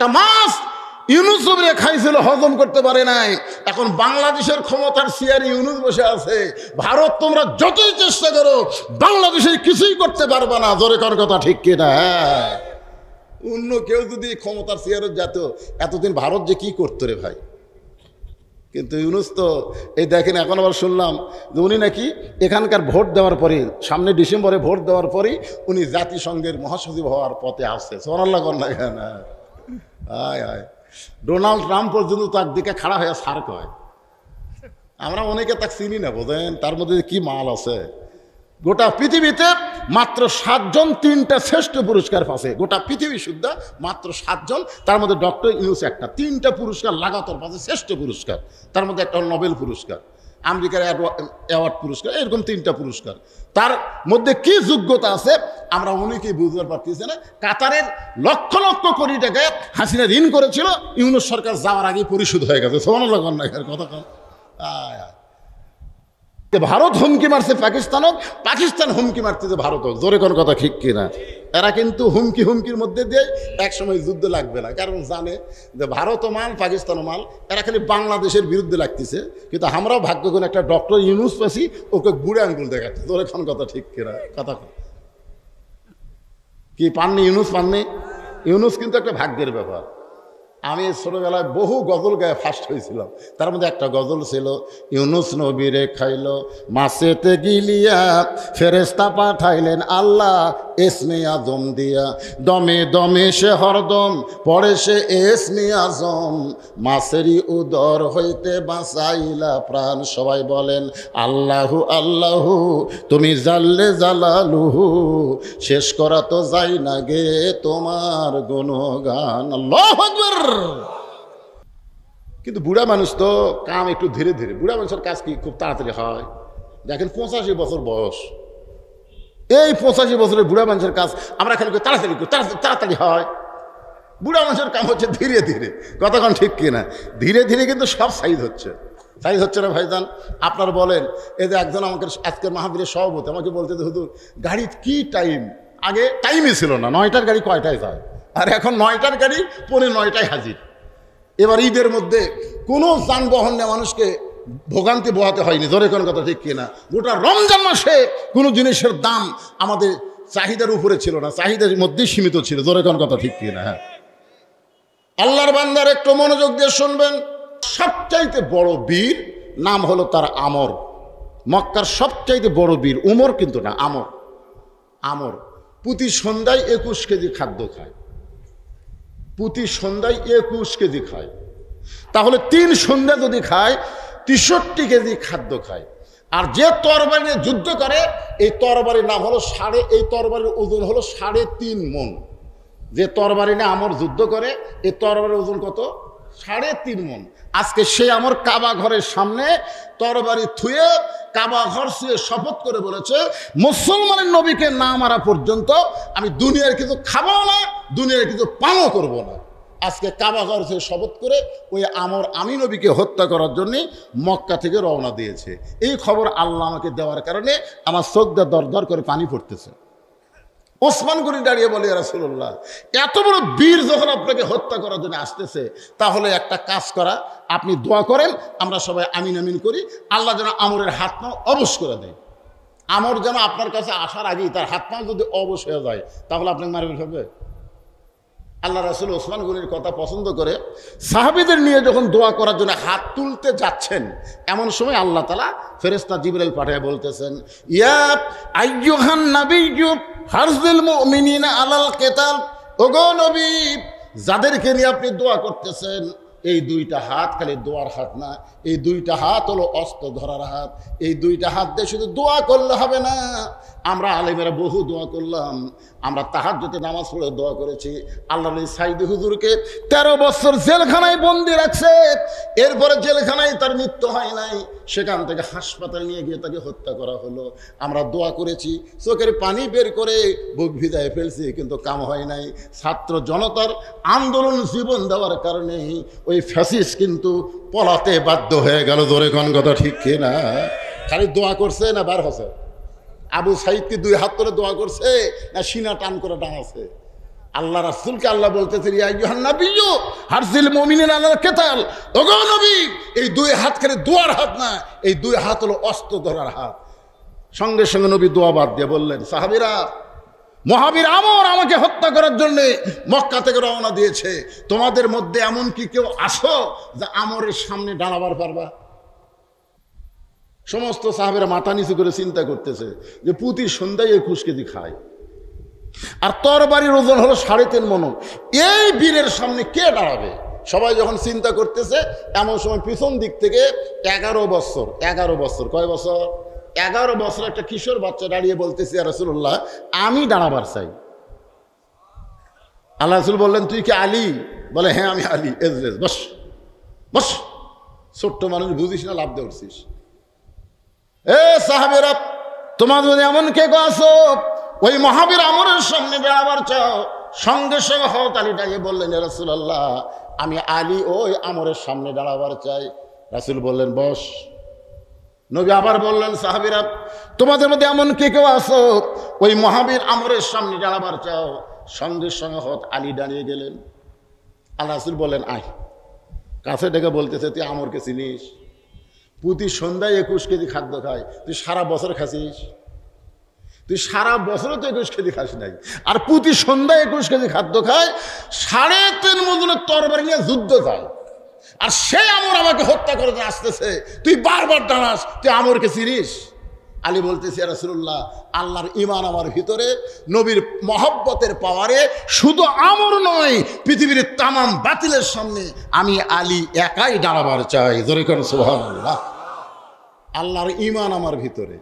একটা মাছ ইউনূস নবীরে খাইছিল, হজম করতে পারে নাই। এখন বাংলাদেশের ক্ষমতার চেয়ারে ইউনূস বসে আছে। ভারত তোমরা যতই চেষ্টা করো বাংলাদেশে কিছুই করতে পারবে না। জোরে কর কথা ঠিক কিনা? অন্য কেউ যদি ক্ষমতার চেয়ারে যেত, এতদিন ভারত যে কি করতো রে ভাই। কিন্তু ইউনূস তো এই দেখেন, এখন আবার শুনলাম যে উনি নাকি এখানকার ভোট দেওয়ার পরে, সামনে ডিসেম্বরে ভোট দেওয়ার পরেই উনি জাতিসংঘের মহাসচিব হওয়ার পথে আসছে। সুবহানাল্লাহ কর না কেন? আয় আয়, ডোনাল্ড ট্রাম্প পর্যন্ত তার দিকে খাড়া হয়ে সার কয়। আমরা অনেকে তাকে চিনি না, বোঝেন তার মধ্যে কি মাল আছে। গোটা পৃথিবীতে মাত্র 7 জন 3টা শ্রেষ্ঠ পুরস্কার পাচ্ছে। গোটা পৃথিবী শুদ্ধা মাত্র 7 জন, তার মধ্যে ডক্টর ইউনূস একটা। 3টা পুরস্কার লাগাতার পাচ্ছে, শ্রেষ্ঠ পুরস্কার। তার মধ্যে একটা হল নোবেল পুরস্কার, আমেরিকার অ্যাওয়ার্ড পুরস্কার, এরকম 3টা পুরস্কার। তার মধ্যে কি যোগ্যতা আছে আমরা অনেকেই বুঝতে পারতেছি না। কাতারের লক্ষ লক্ষ কোটি টাকা হাসিনা ঋণ করেছিল, ইউনূস সরকার যাওয়ার আগে পরিশোধ হয়ে গেছে। সুবহানাল্লাহ কর না কথা কন? ভারত হুমকি মারছে পাকিস্তানক, পাকিস্তান হুমকি মারতেছে ভারতক। জোরে কোন কথা ঠিক কিনা? এরা কিন্তু হুমকির মধ্যে দিয়ে একসময় যুদ্ধ লাগবে না, কারণ জানে যে ভারতও মাল পাকিস্তানও মাল। এরা খালি বাংলাদেশের বিরুদ্ধে লাগতেছে, কিন্তু আমরাও ভাগ্য করে একটা ডক্টর ইউনূস পাচ্ছি, ওকে বুড়ে আঙ্গুল দেখাচ্ছে। জোরে কোন কথা ঠিক কিনা? কথা কি পাননি ইউনূস? পাননি ইউনূস? কিন্তু একটা ভাগ্যের ব্যাপার। আমি ছোটবেলায় বহু গজল গায়ে ফার্স্ট হয়েছিলাম। তার মধ্যে একটা গজল ছিল, ইউনূস নবীরে খাইল মাছেতে গিলিয়া, ফেরেশতা পাঠাইলেন আল্লাহ ইসমে আজম দিয়া, দমে দমে সে হরদম পড়ে সে ইসমে আজম, মাছেরই উদর হইতে বাঁচাইলা প্রাণ। সবাই বলেন আল্লাহু আল্লাহু, তুমি জাল্লে জালালুহু, শেষ করা তো যাই না গে তোমার গুণগান। আল্লাহু আকবার। কিন্তু বুড়া মানুষ তো কাম একটু ধীরে ধীরে। বুড়া মানুষের কাজ কি খুব তাড়াতাড়ি হয়? দেখেন 85 বছর বয়স, এই 85 বছরের বুড়া মানুষের কাজ আমরা খালি তাড়াতাড়ি হয়। বুড়া মানুষের কাম হচ্ছে ধীরে ধীরে। কতক্ষণ ঠিক কিনা? ধীরে ধীরে কিন্তু সব সাইজ হচ্ছে না ভাইজান। আপনারা বলেন, এই যে একজন আমাকে আজকের মাহফিলের সভাপতি আমাকে বলতে যে হুজুর গাড়ির কি টাইম, আগে টাইমই ছিল না, 9টার গাড়ি কয়টায় যায়, আর এখন 9টার গাড়ি 9:45 হাজির। এবার ঈদের মধ্যে কোনো যানবাহন নিয়ে মানুষকে ভোগান্তি পোহাতে হয়নি। জোরে কোন কথা ঠিক কিনা? গোটা রমজান মাসে কোনো জিনিসের দাম আমাদের চাহিদার উপরে ছিল না, চাহিদার মধ্যেই সীমিত ছিল। জোরে কোন কথা ঠিক কিনা? হ্যাঁ, আল্লাহর বান্দার একটু মনোযোগ দিয়ে শুনবেন। সবচাইতে বড় বীর নাম হলো তার আমর। মক্কার সবচাইতে বড় বীর উমর কিন্তু না, আমর। প্রতি সন্ধ্যায় 21 কেজি খাদ্য খায়, প্রতি সন্ধ্যায় 21 কেজি খায়। তাহলে 3 সন্ধ্যা যদি খায় 63 কেজি খাদ্য খায়। আর যে তরবারি নিয়ে যুদ্ধ করে, এই তরবারির নাম হলো এই তরবারির ওজন হলো 3.5 মণ। যে তরবারি নিয়ে আমর যুদ্ধ করে, এই তরবারির ওজন কত? 3.5 মণ। আজকে সে আমার কাবা ঘরের সামনে তরবারি থুয়ে কাবা ঘর শুয়ে শপথ করে বলেছে, মুসলমানের নবীকে না মারা পর্যন্ত আমি দুনিয়ার কিছু খাবো না, দুনিয়ার কিছু পানও করব না। আজকে কাবা ঘর শুয়ে শপথ করে ওই আমি নবীকে হত্যা করার জন্য মক্কা থেকে রওনা দিয়েছে। এই খবর আল্লাহ আমাকে দেওয়ার কারণে আমার চোখ দিয়ে দরদর করে পানি পড়তেছে। ওসমান গনি দাঁড়িয়ে বলে, ইয়া রাসূলুল্লাহ, এত বড় বীর যখন আপনাকে হত্যা করার জন্য আসতেছে, তাহলে একটা কাজ করা, আপনি দোয়া করেন, আমরা সবাই আমিন আমিন করি, আল্লাহ যেন আমরের হাত পা অবশ করে দেয়। আমর যেন আপনার কাছে আসার আগেই তার হাত পা যদি অবশ হয়ে যায়, তাহলে আপনাকে মারবে ফেলবে। আল্লাহ রাসূল ওসমান গনির কথা পছন্দ করে সাহাবীদের নিয়ে যখন দোয়া করার জন্য হাত তুলতে যাচ্ছেন, এমন সময় আল্লাহ তাআলা ফেরেশতা জিবরাইল পাঠিয়ে বলতেছেন, ইয়া আইয়ুহান নাবিয়্যু হারজিল মুমিনিনা আলাল কিতাল। ওগো নবী, যাদেরকে নিয়ে আপনি দোয়া করতেছেন, এই 2টা হাত খালি দোয়ার হাত না, এই 2টা হাত হলো অস্ত্র ধরার হাত। এই 2টা হাত দিয়ে শুধু দোয়া করলে হবে না। আমরা আলেমেরা বহু দোয়া করলাম, আমরা তাহাজ্জুদে নামাজ পড়ে দোয়া করেছি। আল্লাহ সাইদি হুজুরকে 13 বছর জেলখানায় বন্দি রাখছে, এরপরে জেলখানায় তার মৃত্যু হয় নাই, সেখান থেকে হাসপাতালে নিয়ে গিয়ে তাকে হত্যা করা হলো। আমরা দোয়া করেছি, চোখের পানি বের করে বুক ভিজায় ফেলছি, কিন্তু কাম হয় নাই। ছাত্র জনতার আন্দোলন জীবন দেওয়ার কারণে ওই ফ্যাসিস্ট কিন্তু পলাতে বাধ্য হয়ে গেল। জোরে কোন কথা ঠিক কিনা? খালি দোয়া করছে না বার হচ্ছে? আবু সাইদ কি 2 হাত করে দোয়া করছে, না সিনা টান করে ডাঙাছে? আল্লাহ রাসূলকে আল্লাহ বলতেছেন ইয়া আইয়ুহান নাবিয়্যু হারজিল মুমিনিনা আলাল কিতাল। ওগো নবী, এই দুই হাত করে দোয়ার হাত না, এই দুই হাত হলো অস্ত্র ধরার হাত। সঙ্গে সঙ্গে নবী দোয়া বাদ দিয়ে বললেন, সাহাবীরা, মহাবীর আমর আমাকে হত্যা করার জন্য মক্কা থেকে রওনা দিয়েছে, তোমাদের মধ্যে এমন কি কেউ আসো যে আমরের সামনে দাঁড়াবার পারবা? সমস্ত সাহাবীরা মাথা নিচু করে চিন্তা করতেছে যে প্রতি সন্ধ্যায় 21 কেজি খায়, আর তরবারির ওজন হলো 3.5 মণ। এই বীরের সামনে কে দাঁড়াবে? সবাই যখন চিন্তা করতেছে, এমন সময় পিছন দিক থেকে 11 বছর, কয় বছর? 11 বছর একটা কিশোর বাচ্চা দাঁড়িয়ে বলতেছে, ইয়া রাসূলুল্লাহ, আমি দাঁড়াবার চাই। আল্লাহ রাসূল বললেন, তুই কি আলী? বলে, হ্যাঁ আমি আলী। এজলেস, বস বস। ছোট্ট মানুষ, বুঝিস না, লাভ দিয়ে উঠছিস। এ সাহাবীরা, তোমার যদি এমন কে আসো ওই মহাবীর আমরের সামনে দাঁড়াবার চাও, সঙ্গে সঙ্গে হযরত আলী দাঁড়িয়ে বললেন, ইয়া রাসূলুল্লাহ, আমি আলী ওই আমরের সামনে দাঁড়াবার চাই। রাসূল বললেন, বস। নবী আবার বললেন, সাহাবীরা, তোমাদের মধ্যে এমন কে কেউ আসো ওই মহাবীর আমরের সামনে দাঁড়াবার চাও, সঙ্গে সঙ্গে হযরত আলী দাঁড়িয়ে গেলেন। আল্লাহ রাসূল বললেন, আয়। কাছে ডেকে বলতেছে, তুই আমরকে চিনিস? প্রতি সন্ধ্যায় 21 কেজি খাদ্য খায়, তুই সারা বছর খাসিস? তুই সারা বছরও তো 21 কেজি খাস নাই, আর প্রতি সন্ধ্যায় 21 কেজি খাদ্য খায়, 3.5 মণের তরবারি নিয়ে যুদ্ধ যায়, আর সে আমর আমাকে হত্যা করে আসতেছে, তুই বারবার দাঁড়াস, তুই আমরকে চিনিস? আলী বলতেছে, ইয়া রাসূলুল্লাহ, আল্লাহর ঈমান আমার ভিতরে, নবীর মহব্বতের পাওয়ারে শুধু আমর নয়, পৃথিবীর তামাম বাতিলের সামনে আমি আলী একাই দাঁড়াবার চাই। জোরে করে সুবহানাল্লাহ। আল্লাহর ঈমান আমার ভিতরে।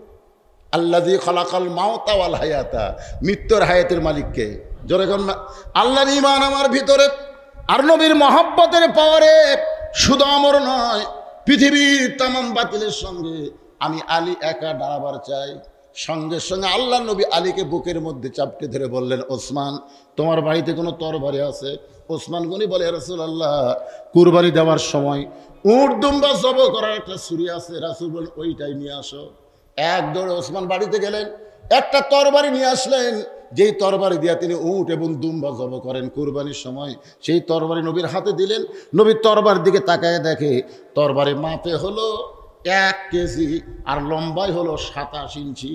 আল্লাযী খালাকাল মাউতা ওয়াল হায়াতা, মৃত্যুর হায়াতের মালিককে। জোরে করে আল্লাহর ঈমান আমার ভিতরে, আর নবীর মহব্বতের পাওয়ারে শুধু আমর নয়, পৃথিবীর তামাম বাতিলের সঙ্গে আমি আলী একা দাঁড়াবার চাই। সঙ্গে সঙ্গে আল্লাহ নবী আলীকে বুকের মধ্যে চাপটে ধরে বললেন, ওসমান, তোমার বাড়িতে কোনো তরবারি আছে? ওসমান গনি বলে, ইয়া রাসূলুল্লাহ, কুরবানি দেওয়ার সময় উট দুম্বা জব করার একটা ছুরি আছে। রাসূল বলেন, ওইটাই নিয়ে আসো। এক দৌড়ে ওসমান বাড়িতে গেলেন, একটা তরবারি নিয়ে আসলেন, যেই তরবারি দিয়া তিনি উট এবং দুম্বা জব করেন কুরবানির সময়। সেই তরবারি নবীর হাতে দিলেন। নবী তরবারির দিকে তাকায় দেখে তরবারি মাপে হলো 1 কেজি, আর লম্বাই হলো 27 ইঞ্চি।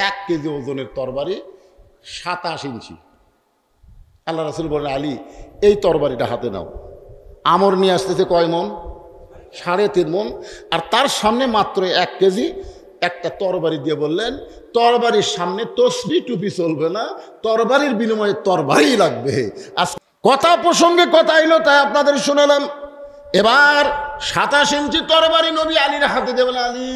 1 কেজি ওজনের তরবারি, 27 ইঞ্চি। আল্লাহ রাসূল বলেন, আলী, এই তরবারিটা হাতে নাও। আমর নিয়ে আসতেছে কয় মণ? 3.5 মণ, আর তার সামনে মাত্র 1 কেজি। একটা তরবারি দিয়ে বললেন, তরবারির সামনে তসবিহ টুপি চলবে না, তরবারির বিনিময়ে তরবারি লাগবে। আজ কথা প্রসঙ্গে কথা এলো, তাই আপনাদের শোনালাম। এবার 27 ইঞ্চি তরবারি নবী আলীর হাতে দেবেন। আলী,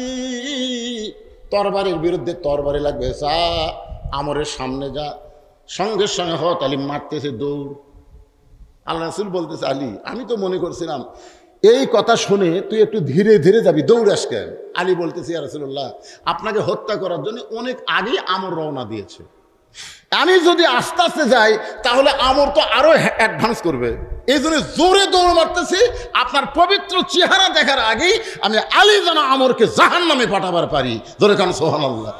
তরবারির বিরুদ্ধে তরবারি লাগবে, যা আমরের সামনে যা। সঙ্গে সঙ্গে হযরত আলী মারতেছে দৌড়। আল্লাহ রাসূল বলতেছে, আলী, আমি তো মনে করছিলাম এই কথা শুনে তুই একটু ধীরে ধীরে যাবি, দৌড়াস কেন? আলী বলতেছে, ইয়া রাসূলুল্লাহ, আপনাকে হত্যা করার জন্য অনেক আগে আমর রওনা দিয়েছে। আমি যদি আস্তে আস্তে যাই তাহলে আমর তো আরো অ্যাডভান্স করবে। এই জন্য জোরে দৌড় মারতেছি, আপনার পবিত্র চেহারা দেখার আগেই আমি আলী যেন আমরকে জাহান্নামে পাঠাবার পারি। জোরে কান সুবহানাল্লাহ।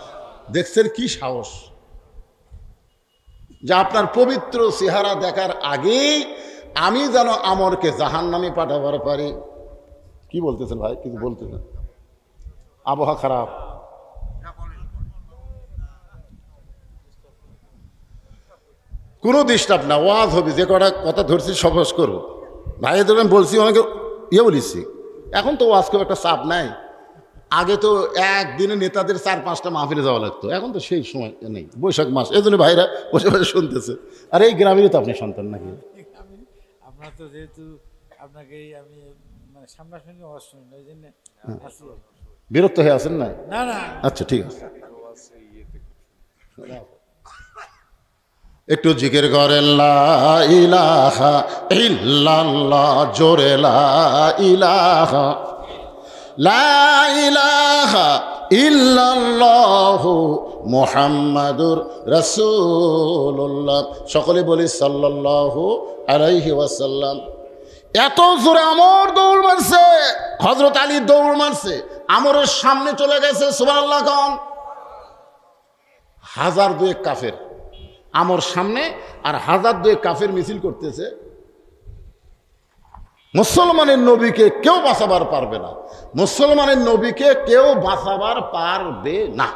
দেখছেন কি সাহস, যে আপনার পবিত্র চেহারা দেখার আগেই আমি যেন আমরকে জাহান্নামে পাঠাবার পারি। কি বলতেছেন ভাই? কিছু বলতেছেন? আবহাওয়া খারাপ। কোনো ডিস্টার্ব না, ওয়াজ হবে, যে কটা কথা ধরছি সহজ করবো। ভাইদের আমি বলছি, অনেকে বলেছি, এখন তো ওয়াজ খুব একটা চাপ নাই। আগে তো একদিনে নেতাদের 4-5টা মাহফিলে যাওয়া লাগতো, এখন তো সেই সময় নেই। বৈশাখ মাস, এই জন্য ভাইরা বসে বসে শুনতেছে। আর এই গ্রামেরই তো আপনি সন্তান নাকি? আপনার তো যেহেতু আপনাকে আমি মানে সামনাসামনি ওয়াজ শুনি, ওই জন্য বিরক্ত হয়ে আছেন না? না না, আচ্ছা ঠিক আছে। একটু জিকির করেন, লা ইলাহা ইল্লাল্লাহ, জোরে লা ইলাহা, লা ইলাহা ইল্লাল্লাহু মুহাম্মাদুর রাসূলুল্লাহ। সকলে বলি সাল্লাল্লাহু আলাইহি ওয়াসাল্লাম। এত জোরে আমর দৌড় মারছে, হযরত আলী দৌড় মারছে, আমরের সামনে চলে গেছে। সুবহানাল্লাহ। 1000 দুয়েক কাফের আমর সামনে আর হাজার দুয়ে কাফের মিছিল করতেছে। মুসলমানের নবীকে কেউ বাঁচাবার পারবে না, মুসলমানের নবীকে কেউ বাঁচাবার পারবে না।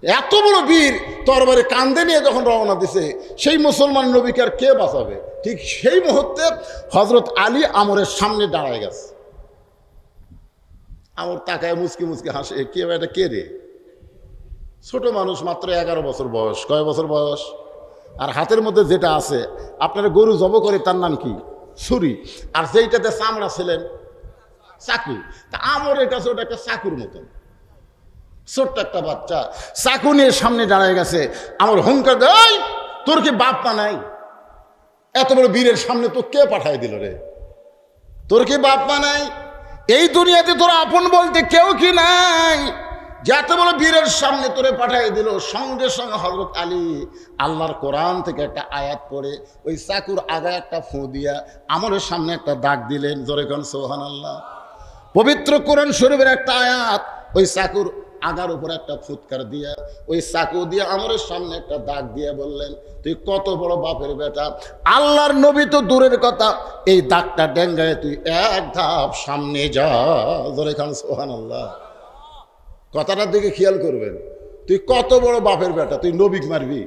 এত বড় বীর তরবারি কান্দে নিয়ে যখন রওনা দিছে, সেই মুসলমান নবীকে আর কে বাঁচাবে? ঠিক সেই মুহূর্তে হযরত আলী আমরের সামনে দাঁড়ায় গেছে। আমর তাকায় মুচকি মুচকি হাসে, কে এটা কে রে? ছোট মানুষ, মাত্র 11 বছর বয়স। কয় বছর বয়স? আর হাতের মধ্যে যেটা আছে, আপনারা গরু জব করে তার নাম কি? ছুরি। আর যেইটাতে চামড়া ছিলেন চাকু। তা আমরের কাছে ওটা একটা চাকুর মতন, ছোট্ট একটা বাচ্চা চাকু নিয়ে সামনে দাঁড়ায় গেছে। আমার হুঙ্কার দেয়, তোর কি বাপ মা নাই? এত বড় বীরের সামনে তো কে পাঠায় দিল রে? তোর কি বাপ মা নাই? এই দুনিয়াতে তোর আপন বলতে কেউ কি নাই? যত বড় বীরের সামনে তোরে পাঠিয়ে দিল। সঙ্গে সঙ্গে হযরত আলী আল্লাহর কোরআন থেকে একটা আয়াত পড়ে ওই চাকুর আগায় একটা ফু দিয়া আমরের সামনে একটা দাগ দিলেন। জোরে কোন সুবহানাল্লাহ। পবিত্র কোরআন শরীফের একটা আয়াত, ওই চাকুর আগার উপর একটা ফুৎকার দিয়া ওই চাকু দিয়ে আমরের সামনে একটা দাগ দিয়ে বললেন, তুই কত বড় বাপের বেটা! আল্লাহর নবী তো দূরের কথা, এই দাগটা ডেঙ্গায় তুই এক ধাপ সামনে যা। জোরে খান সুবহানাল্লাহ। কথাটার দিকে খেয়াল করবেন, তুই কত বড় বাপের বেটা, তুই নবীক মারবি?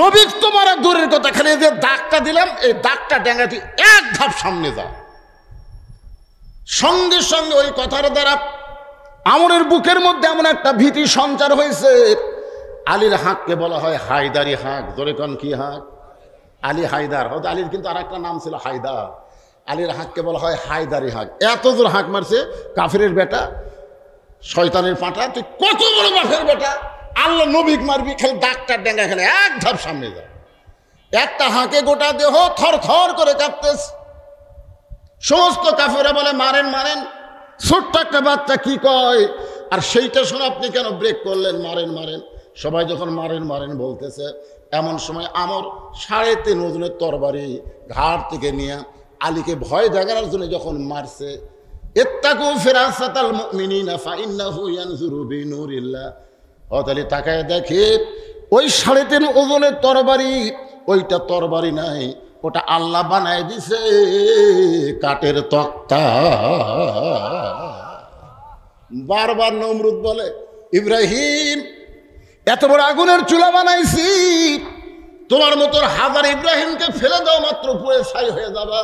নবীক তো মারা দূরের কথা, খালি যে দাগটা দিলাম, এই দাগটা ডেঙ্গায় তুই এক ধাপ সামনে যা। সঙ্গে সঙ্গে ওই কথার দ্বারা আমরের বুকের মধ্যে এমন একটা ভীতি সঞ্চার হয়েছে। আলীর হাঁককে বলা হয় হায়দারি হাঁক। জোরে কন কি হাঁক? আলী হায়দার। হয়তো আলীর কিন্তু আর একটা নাম ছিল হায়দার। আলীর হাঁককে বলা হয় হায়দারি হাঁক। এত জোর হাঁক মারছে, কাফিরের বেটা, শয়তানের পাঁটা, তুই কত বড় বাপের বেটা, আল্লাহ নবীক মারবি, খালি ডাক্তার ডেঙ্গা, খালি এক ধাপ সামনে যা। একটা হাঁকে গোটা দেহ থর থর করে কাঁপতেছে। সমস্ত কাফেরা বলে মারেন মারেন। ছোট্ট একটা বাচ্চা কি কয়, আর সেইটা শুনে আপনি কেন ব্রেক করলেন? মারেন মারেন। সবাই যখন মারেন মারেন বলতেছে, এমন সময় আমর 3.5 ওজনের তরবারি ঘাট থেকে নিয়ে আলীকে ভয় দেখানোর জন্য যখন মারছে, ইত্তাকু ফিরাসাতাল মুমিনিনা ফাইন্নাহু ইয়ানজুরু বিনুরিল্লাহ। হযরত তাকায় দেখে ওই 3.5 ওজনের তরবারি, ওইটা তরবারি নাই, ওটা আল্লাহ বানায় দিছে কাঠের তক্তা। বারবার নমরুদ বলে, ইব্রাহিম এত বড় আগুনের চুলা বানাইছি, তোমার মতো 1000 ইব্রাহিমকে ফেলে দাও, মাত্র পুড়ে ছাই হয়ে যাবা।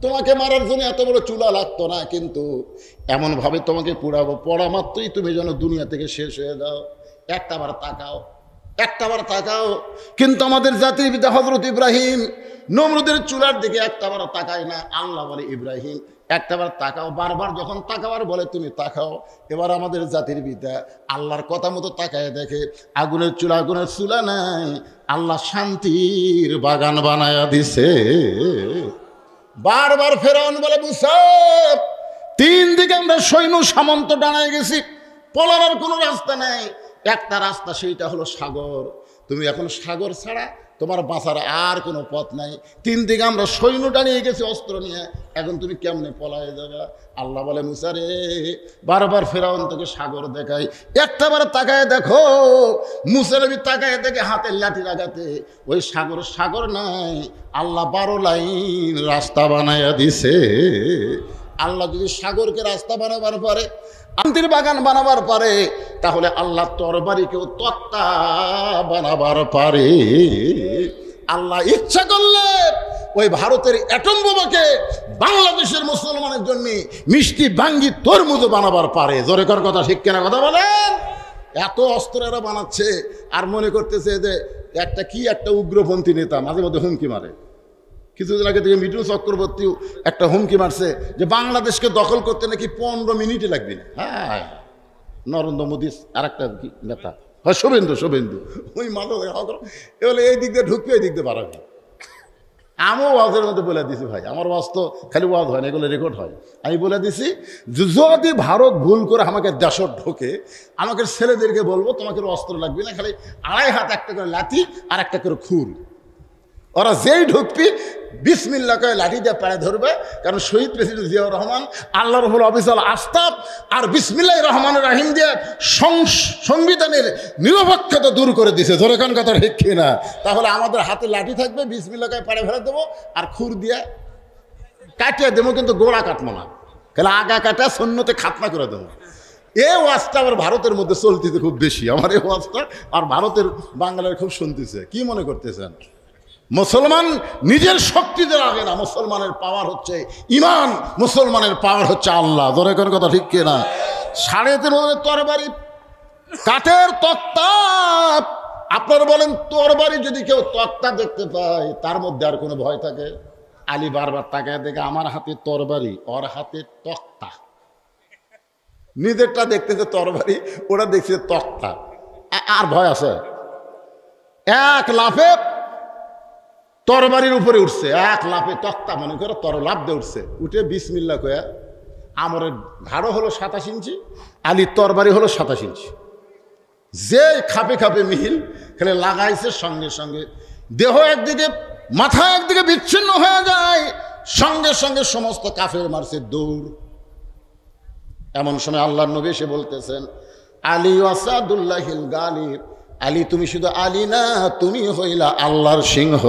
তোমাকে মারার জন্য এত বড় চুলা লাগতো না, কিন্তু এমনভাবে তোমাকে পুড়াবো, পড়া মাত্রই তুমি যেন দুনিয়া থেকে শেষ হয়ে যাও। একটাবার তাকাও, একটাবার তাকাও। কিন্তু আমাদের জাতির পিতা হযরত ইব্রাহিম নমরুদের চুলার দিকে একটাবার তাকায় না। আল্লাহ বলে, ইব্রাহিম একটাবার তাকাও। বারবার যখন তাকাবার বলে তুমি তাকাও। এবার আমাদের জাতির পিতা আল্লাহর কথা মতো তাকায় দেখে আগুনের চুলা নাই, আল্লাহ শান্তির বাগান বানায়া দিছে। বারবার ফেরাউন বলে, মুসা 3 দিকে আমরা সৈন্য সামন্ত দাঁড়ায় গেছি, পলানোর কোনো রাস্তা নাই। একটা রাস্তা, সেইটা হলো সাগর। তুমি এখন সাগর ছাড়া তোমার বাঁচার আর কোনো পথ নাই। 3 দিকে আমরা সৈন্য দাঁড়িয়ে গেছি অস্ত্র নিয়ে, এখন তুমি কেমনে পলায়ে যাবা? আল্লাহ বলে, মুসা রে, বারবার ফেরাউন তোকে সাগর দেখায়, একটাবার তাকায় দেখো। মুসা নবী তাকায় দেখে হাতের লাঠি লাগাতে ওই সাগর নাই, আল্লাহ 12 লাইন রাস্তা বানায়া দিছে। আল্লাহ যদি সাগরকে রাস্তা বানাবার পারে, শান্তির বাগান বানাবার পারে, তাহলে আল্লাহ তরবারিকেও তক্তা বানাবার পারে। আল্লাহ ইচ্ছা করলে ওই ভারতের অ্যাটম বোমাকে বাংলাদেশের মুসলমানের জন্য মিষ্টি ভাঙ্গি তরমুজও বানাবার পারে। জোরে কর কথা, ঠিক কিনা কথা বলেন? এত অস্ত্র এরা বানাচ্ছে, আর মনে করতেছে যে একটা উগ্রপন্থী নেতা মাঝে মধ্যে হুমকি মারে। কিছুদিন আগে থেকে মিঠুন চক্রবর্তীও একটা হুমকি মারছে যে বাংলাদেশকে দখল করতে নাকি 15 মিনিটই লাগবে না। হ্যাঁ, নরেন্দ্র মোদী আর একটা নেতা হয়, শুভেন্দু ওই মাথা এবারে এই দিক দিয়ে ঢুকবে, এই দিক দিয়ে বাড়াবে। আমিও ওয়াজের মধ্যে বলে দিছি, ভাই আমার ওয়াজ তো খালি ওয়াজ হয় না, এগুলো রেকর্ড হয়। আমি বলে দিছি, যদি ভারত ভুল করে আমাকে দেশত ঢোকে, আমাকে ছেলেদেরকে বলবো তোমাকে অস্ত্র লাগবে না, খালি 2.5 হাত একটা করে লাঠি আর একটা করে খুর। ওরা যেই ঢুকবি বিসমিল্লাহ কয়ে লাঠি দিয়ে পায়ে ধরবে, কারণ শহীদ প্রেসিডেন্ট জিয়াউর রহমান আল্লাহর উপর অবিচল আস্থা আর বিসমিল্লাহ রহমান রাহিম দিয়ে সংবিধানের নিরপেক্ষতা দূর করে দিছে। ধরে কোন কথা ঠিক না? তাহলে আমাদের হাতে লাঠি থাকবে, বিসমিল্লাহ কয়ে পায়ে ফেলে দেবো আর খুর দিয়ে কাটিয়ে দেবো, কিন্তু গোড়া কাটবো না, তাহলে আগা কাটা সন্ন্যতে খাতনা করে দেবো। এই ওয়াজটা আবার ভারতের মধ্যে চলতেছে খুব বেশি, আমার এই ওয়াজটা আর ভারতের বাঙালির খুব শুনতেছে। কি মনে করতেছেন? মুসলমান নিজের শক্তিতে লাগে না, মুসলমানের পাওয়ার হচ্ছে ইমান, মুসলমানের পাওয়ার হচ্ছে আল্লাহ। ধরে কোন কথা ঠিক কিনা? 3.5 তরবারি, কাঠের তক্তা। আপনারা বলেন তরবারি যদি কেউ তক্তা দেখতে পায় তার মধ্যে আর কোনো ভয় থাকে? আলী বারবার তাকায় দেখে আমার হাতে তরবারি, ওর হাতে তক্তা। নিজেরটা দেখতেছে তরবারি, ওরা দেখছে তক্তা, আর ভয় আছে? এক লাফে তরবারির উপরে উঠছে, এক লাফে তক্তা মনে করে লাফ দিয়ে উঠছে, উঠে বিসমিল্লাহ কয়া। আমরের ঘাড়ও হলো 27 ইঞ্চি, আলীর তরবারি হলো 27 ইঞ্চি। যে খাপে খাপে মিহিল খেলে লাগাইছে, সঙ্গে সঙ্গে দেহ একদিকে মাথা একদিকে বিচ্ছিন্ন হয়ে যায়, সঙ্গে সঙ্গে সমস্ত কাফের মারছে দৌড়। এমন সময় আল্লাহর নবী এসে বলতেছেন, আলী ওয়াসাদুল্লাহিল গালিব, আলী তুমি শুধু আলী না, তুমি হইলা আল্লাহর সিংহ।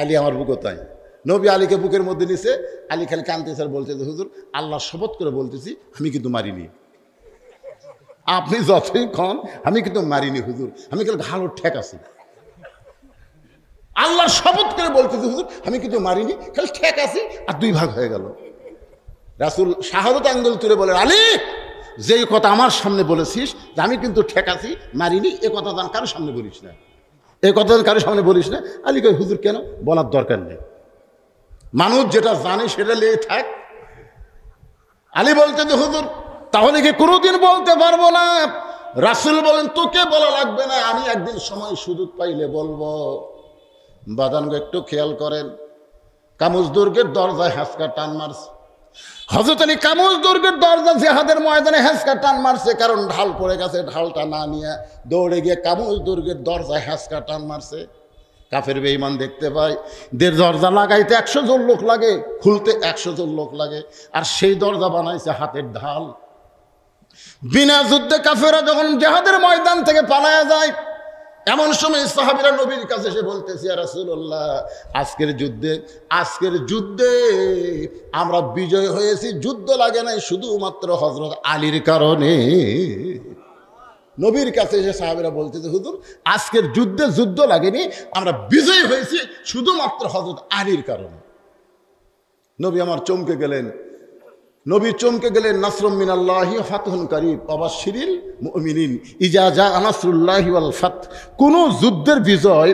আলী আমার বুকও তাই। নবী আলীকে বুকের মধ্যে নিছে, আলী খালি কানতেছে আর বলতেছে, হুজুর আল্লাহ শপথ করে বলতেছি আমি কিন্তু মারিনি, আপনি যতই ক্ষণ আমি কিন্তু মারিনি হুজুর, আমি খালি ঘাড় ঠেক আছি। আল্লাহ শপথ করে বলতেছি হুজুর আমি কিন্তু মারিনি, খালি ঠেক আছি। আর 2 ভাগ হয়ে গেল। রাসূল শাহাদত আঙ্গুল তুলে বলেন, আলী যেই কথা আমার সামনে বলেছিস যে আমি কিন্তু ঠেকাছি মারিনি, এ কথা তো কারোর সামনে বলিস না, এ কথা কারোর সামনে বলিস না। আলী কই হুজুর কেন? বলার দরকার নেই, মানুষ যেটা জানে সেটা নিয়ে থাক। আলী বলতে যে হুজুর তাহলে কি কোনোদিন বলতে পারবো না? রাসূল বলেন তোকে বলা লাগবে না, আমি একদিন সময় সুযোগ পাইলে বলবো। বাদানগো একটু খেয়াল করেন, কামুজ দুর্গের দরজায় হ্যাঁচকা টান মারছে। হযরত আলী কামুজ দুর্গের দরজা জিহাদের ময়দানে হ্যাঁচকা টান মারছে, কারণ ঢাল পড়ে গেছে, ঢালটা না নিয়ে দৌড়ে গিয়ে কামুজ দুর্গের দরজায় হ্যাঁচকা টান মারছে। কাফের বেঈমান দেখতে পায় দরজা লাগাইতে 100 জন লোক লাগে, খুলতে 100 জন লোক লাগে, আর সেই দরজা বানাইছে হাতের ঢাল। বিনা যুদ্ধে কাফেরা যখন জিহাদের ময়দান থেকে পালায়া যায়, এমন সময় সাহাবীরা নবীর কাছে এসে বলতেছে, ইয়া রাসূলুল্লাহ আজকের যুদ্ধে আমরা বিজয় হয়েছি, যুদ্ধ লাগে নাই শুধুমাত্র হযরত আলীর কারণে। নবীর কাছে এসে সাহাবীরা বলতেছে, হুজুর আজকের যুদ্ধে যুদ্ধ লাগেনি, আমরা বিজয় হয়েছি শুধুমাত্র হযরত আলীর কারণে। নবী আমার চমকে গেলেন, নাসরুম মিনাল্লাহি ওয়া ফাতহুন কারীব ওয়াবাশশিরিল মুমিনিন ইজা জাআ নাসরুল্লাহি ওয়াল ফাত। কোন যুদ্ধের বিজয়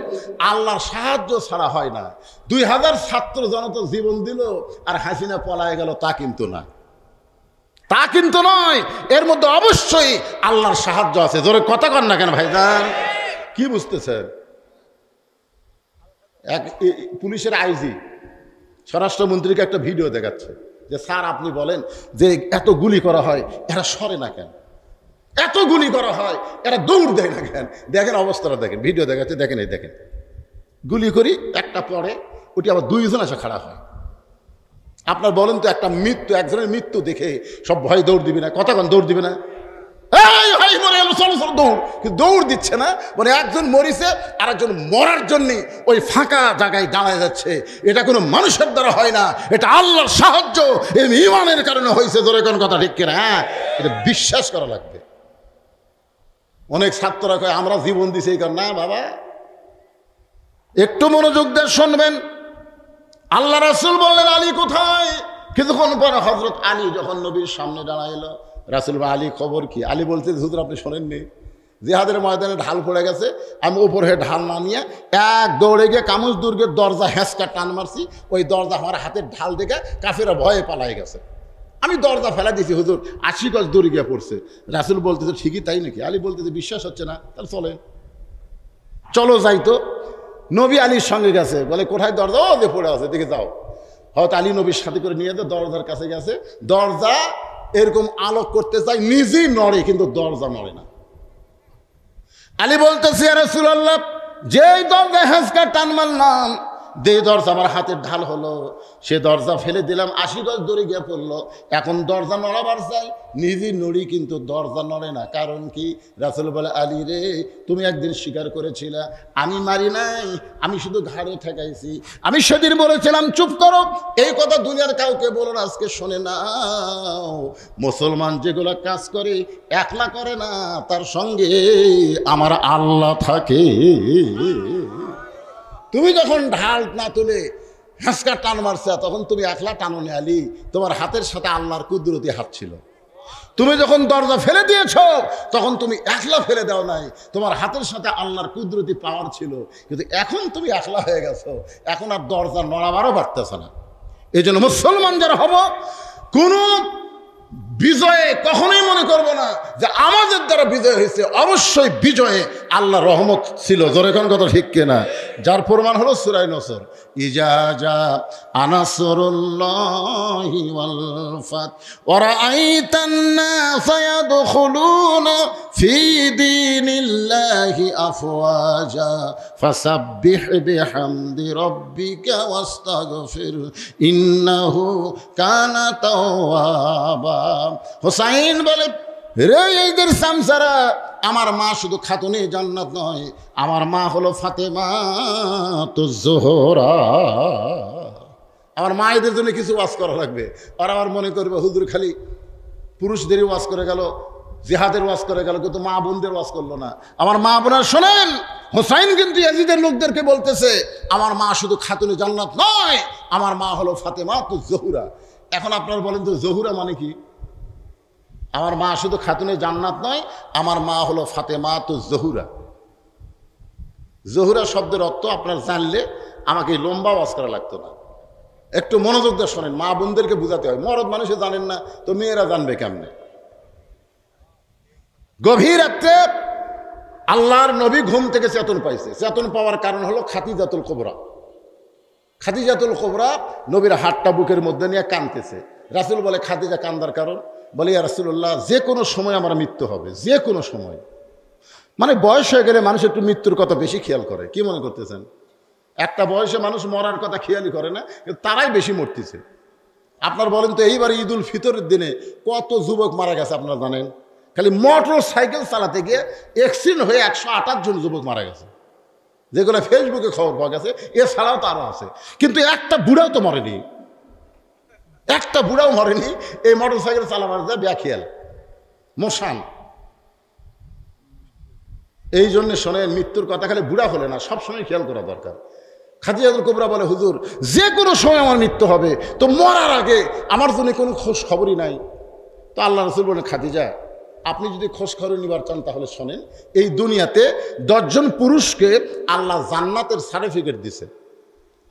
আল্লাহর সাহায্য ছাড়া হয় না। 2000 ছাত্র জনতা জীবন দিল আর হাসিনা পলায় গেল, তা কিন্তু নয়, এর মধ্যে অবশ্যই আল্লাহর সাহায্য আছে। জোরে কথা কন না কেন ভাইজান? কি বুঝতেছেন? এক পুলিশের আইজি স্বরাষ্ট্রমন্ত্রীকে একটা ভিডিও দেখাচ্ছে যে স্যার আপনি বলেন যে এত গুলি করা হয়, এরা সরে না কেন? এত গুলি করা হয়, এরা দৌড় দেয় না কেন? দেখেন অবস্থাটা, দেখেন ভিডিও দেখাচ্ছে, দেখেন এই দেখেন, গুলি করি একটা পরে ওটি আবার 2 জন এসে খাড়া হয়। আপনার বলেন তো একটা মৃত্যু, একজনের মৃত্যু দেখে সব ভয় দৌড় দিবে না? কথা কন দৌড় দিবে না? দৌড় দিচ্ছে না, মানে একজন মরিছে আর একজন মরার জন্য ওই ফাঁকা জায়গায় দাঁড়ায় যাচ্ছে। এটা কোনো মানুষের দ্বারা হয় না, এটা আল্লাহর সাহায্য, ঈমানের কারণে হয়েছে। ধরে কোন কথা ঠিক কিনা? এটা বিশ্বাস করা লাগবে। অনেক ছাত্ররা কয় আমরা জীবন দিছি এই কারণ। না বাবা, একটু মনোযোগ দিয়ে শুনবেন। আল্লাহ রাসূল বললেন আলী কোথায়? কিছুক্ষণ পরে হযরত আলী যখন নবীর সামনে দাঁড়াইলো, রাসূল বা আলী খবর কি? আলী বলছে হুজুর আপনি শোনেননি, জিহাদের ময়দানে ঢাল পড়ে গেছে, আমি উপরে ঢাল না নিয়ে এক দৌড়ে গিয়ে কামুজ দুর্গের দরজা হ্যাঁচকা টান মারছি, ওই দরজা আমার হাতের ঢাল দেখে কাফেরা ভয়ে পালাই গেছে, আমি দরজা ফেলা দিয়েছি হুজুর, 80 গজ দূরে গিয়ে পড়ছে। রাসূল বলতেছে ঠিকই তাই নাকি? আলী বলতেছে বিশ্বাস হচ্ছে না, তাহলে চলো যাই তো। নবী আলীর সঙ্গে গেছে, বলে কোথায় দরজা? ও যে পড়ে আছে, দেখে যাও। হয়তো আলী নবীর সাথে করে নিয়ে যেতে দরজার কাছে গেছে, দরজা এরকম আলোক করতে চাই, নিজেই নড়ে কিন্তু দরজা নড়ে না। আলী বলতেছে ইয়া রাসূলুল্লাহ যেই দরজায় হ্যাঁচকা টান মারলাম, যে দরজা আমার হাতের ঢাল হলো, সে দরজা ফেলে দিলাম, 80 গজ দূরে গিয়ে পড়লো। এখন দরজা নড়াবার চাই, নিজে নড়ি কিন্তু দরজা নড়ে না। কারণ কি? রাসূল বলে, আলী রে, তুমি একদিন স্বীকার করেছিলে আমি মারি নাই, আমি শুধু ঘাড়ে ঠেকাইছি। আমি সেদিন বলেছিলাম চুপ করো, এই কথা দুনিয়ার কাউকে বলো না। আজকে শোনে নাও, মুসলমান যেগুলো কাজ করে একলা করে না, তার সঙ্গে আমার আল্লাহ থাকে। তুমি যখন ঢাল না তুলে হ্যাঁচকা টান মারছে, তখন তুমি একলা টানো নি আলী, তোমার হাতের সাথে আল্লাহর কুদরতি হাত ছিল। তুমি যখন দরজা ফেলে দিয়েছ, তখন তুমি একলা ফেলে দাও নাই, তোমার হাতের সাথে আল্লাহর কুদরতি পাওয়ার ছিল। কিন্তু এখন তুমি একলা হয়ে গেছো, এখন আর দরজা নড়াবারও পারতেছে না। এই জন্য মুসলমান যারা হব, কোনো বিজয়ে কখনোই মনে করবো না যে আমাদের দ্বারা বিজয় হয়েছে। অবশ্যই বিজয়ে আল্লাহ রহমত ছিল। জোরে কোন কথা ঠিক কিনা? যার প্রমাণ হলো সূরা নসর, ইজা জা আনাসরুল্লাহি ওয়াল ফাত ওয়া রাআইতান নাসা ইয়াদখুলুনা ফি দীনিল্লাহি আফওয়াজা ফাসাব্বিহ বিহামদি রাব্বিকা ওয়াস্তাগফির ইন্নাহু কানা তাওয়াবা। হোসাইন বলে, রে এইদের সামসারা, আমার মা শুধু খাতুনে জান্নাত নয়, আমার মা হলো ফাতেমা তো জোহরা। আমার মায়েদের জন্য কিছু ওয়াজ করা লাগবে। আর আমার মনে করবে হুজুর খালি পুরুষদেরই ওয়াজ করে গেল, জিহাদের ওয়াজ করে গেল, কিন্তু মা বোনদের ওয়াজ করলো না। আমার মা বোনার শোনেন, হোসাইন কিন্তু ইয়াজিদের লোকদেরকে বলতেছে, আমার মা শুধু খাতুনে জান্নাত নয়, আমার মা হলো ফাতেমা তো জোহরা। এখন আপনারা বলেন তো জোহরা মানে কি? আমার মা শুধু খাতুনে জান্নাত নয়, আমার মা হলো ফাতেমা তো জহুরা। জহুরা শব্দের অর্থ আপনার জানলে আমাকে লম্বা ওয়াজ করা লাগতো না। একটু মনোযোগ দিয়ে শোনেন, মা বোনদেরকে বুঝাতে হয়। মরদ মানুষে জানেন না তো মেয়েরা জানবে কেমনে? গভীর রাত্রে আল্লাহর নবী ঘুম থেকে চেতন পাইছে। চেতন পাওয়ার কারণ হলো খাদিজাতুল কুবরা। খাদিজাতুল কুবরা নবীর হাতটা বুকের মধ্যে নিয়ে কাঁদতেছে। রাসূল বলে, খাদিজা কান্দার কারণ? বলে, ইয়া রাসূলুল্লাহ, যে কোনো সময় আমার মৃত্যু হবে, যে কোনো সময়। মানে বয়স হয়ে গেলে মানুষ একটু মৃত্যুর কথা বেশি খেয়াল করে। কি মনে করতেছেন? একটা বয়সে মানুষ মরার কথা খেয়ালই করে না, কিন্তু তারাই বেশি মরতেছে। আপনার বলেন তো, এইবার ঈদুল ফিতরের দিনে কত যুবক মারা গেছে আপনারা জানেন? খালি মোটর সাইকেল চালাতে গিয়ে অ্যাক্সিডেন্ট হয়ে 128 জন যুবক মারা গেছে, যেগুলো ফেসবুকে খবর পাওয়া গেছে। এছাড়াও তো আরও আছে, কিন্তু একটা বুড়াও তো মরেনি, একটা বুড়াও মরেনি এই মোটর সাইকেল চালাবার যা ব্যাখিয়াল মশান। এই জন্য শোনেন, মৃত্যুর কথা খালি বুড়া হলে না, সবসময় খেয়াল করা দরকার। খাদিজাতুল কুবরা বলে, হুজুর যে কোনো সময় আমার মৃত্যু হবে, তো মরার আগে আমার জন্য কোনো খোঁজ খবরই নাই। তো আল্লাহ রাসূল বলেন, খাদিজা, আপনি যদি খোঁজ খবর নিবার চান তাহলে শোনেন, এই দুনিয়াতে 10 জন পুরুষকে আল্লাহ জান্নাতের সার্টিফিকেট দিছে।